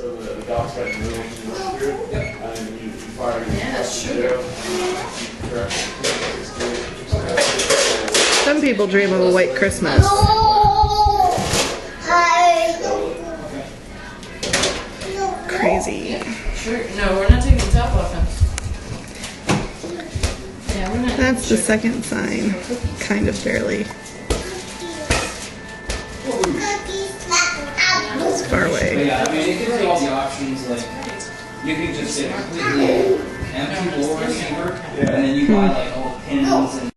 So the dog's got the middle through, and you fire your that's true. Some people dream of a white Christmas. Crazy. Sure. No, we're not taking the top off him. Yeah, we're not. That's the second sign. Kind of barely. It's far away. But yeah, I mean, it gives you all the options. Like, you can just get a completely empty lower receiver, and then you buy like all the pins and